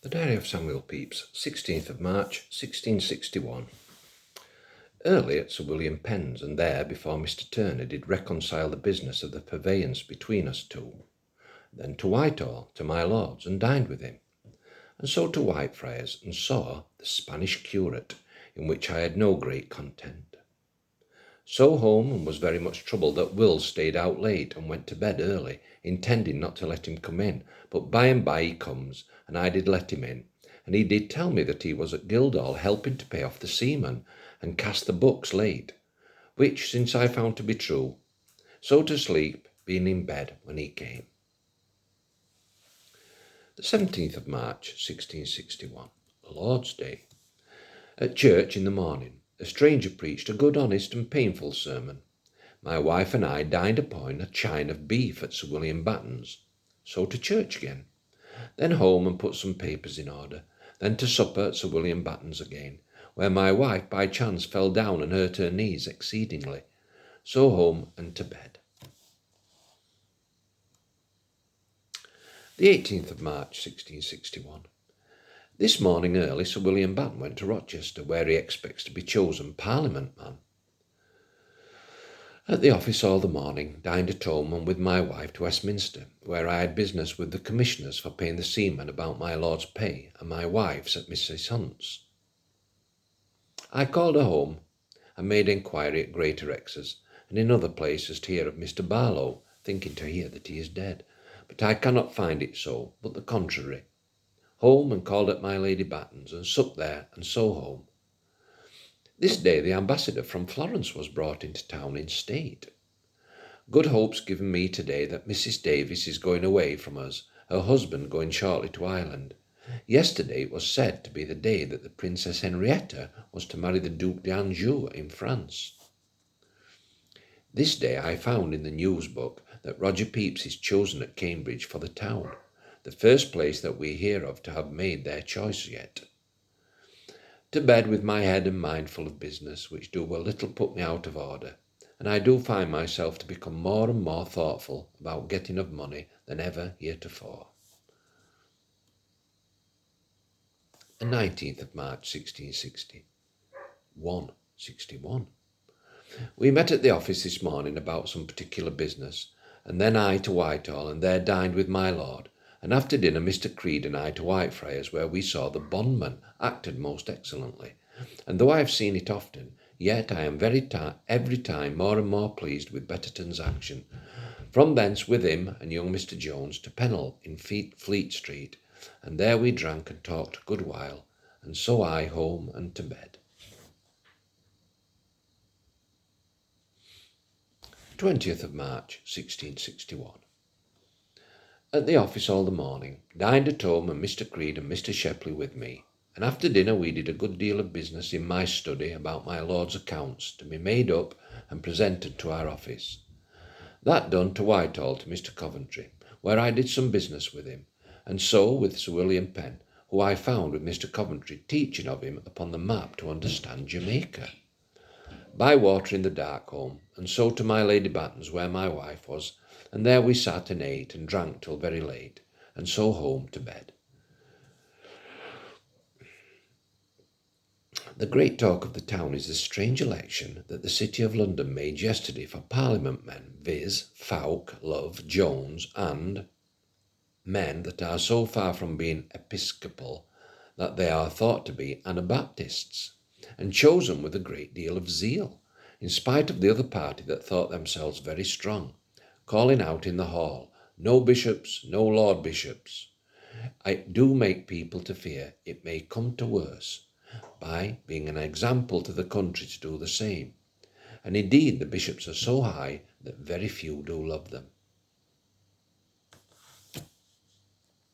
The Diary of Samuel Pepys, 16th of March, 1661. Early at Sir William Penn's, and there, before Mr. Turner did reconcile the business of the purveyance between us two. Then to Whitehall, to my lord's, and dined with him. And so to Whitefriars, and saw the Spanish curate, in which I had no great content. So home, and was very much troubled that Will stayed out late, and went to bed early, intending not to let him come in. But by and by he comes, and I did let him in, and he did tell me that he was at Guildhall helping to pay off the seamen, and cast the books late, which since I found to be true. So to sleep, being in bed when he came. The 17th of March, 1661, Lord's Day. At church in the morning, a stranger preached a good, honest, and painful sermon. My wife and I dined upon a chine of beef at Sir William Batten's. So to church again. Then home and put some papers in order. Then to supper at Sir William Batten's again, where my wife by chance fell down and hurt her knees exceedingly. So home and to bed. The 18th of March, 1661. This morning early Sir William Batten went to Rochester, where he expects to be chosen Parliament man. At the office all the morning, dined at home and with my wife to Westminster, where I had business with the commissioners for paying the seamen about my lord's pay, and my wife's at Mrs. Hunt's. I called her home, and made inquiry at Greater Ex's, and in other places to hear of Mr. Barlow, thinking to hear that he is dead, but I cannot find it so, but the contrary. Home and called at my Lady Batten's, and supped there, and so home. This day the ambassador from Florence was brought into town in state. Good hopes given me today that Mrs. Davis is going away from us, her husband going shortly to Ireland. Yesterday it was said to be the day that the Princess Henrietta was to marry the Duc d'Anjou in France. This day I found in the news book that Roger Pepys is chosen at Cambridge for the town, the first place that we hear of to have made their choice yet. To bed with my head and mind full of business, which do a little put me out of order, and I do find myself to become more and more thoughtful about getting of money than ever heretofore. The 19th of March, 1661. We met at the office this morning about some particular business, and then I to Whitehall, and there dined with my lord, and after dinner Mr. Creed and I to Whitefriars, where we saw the bondman acted most excellently, and though I have seen it often, yet I am every time more and more pleased with Betterton's action. From thence with him and young Mr. Jones to Pennell in Fleet Street, and there we drank and talked a good while, and so I home and to bed. 20th of March, 1661. At the office all the morning, dined at home and Mr. Creed and Mr. Shepley with me, and after dinner we did a good deal of business in my study about my lord's accounts to be made up and presented to our office. That done to Whitehall to Mr. Coventry, where I did some business with him, and so with Sir William Penn, who I found with Mr. Coventry teaching of him upon the map to understand Jamaica. By water in the dark home, and so to my Lady Batten's, where my wife was, and there we sat and ate and drank till very late, and so home to bed. The great talk of the town is the strange election that the City of London made yesterday for Parliament men, viz. Fawke, Love, Jones, and men that are so far from being episcopal that they are thought to be Anabaptists, and chosen with a great deal of zeal, in spite of the other party that thought themselves very strong, calling out in the hall, "No bishops, no lord bishops." I do make people to fear it may come to worse, by being an example to the country to do the same, and indeed the bishops are so high that very few do love them.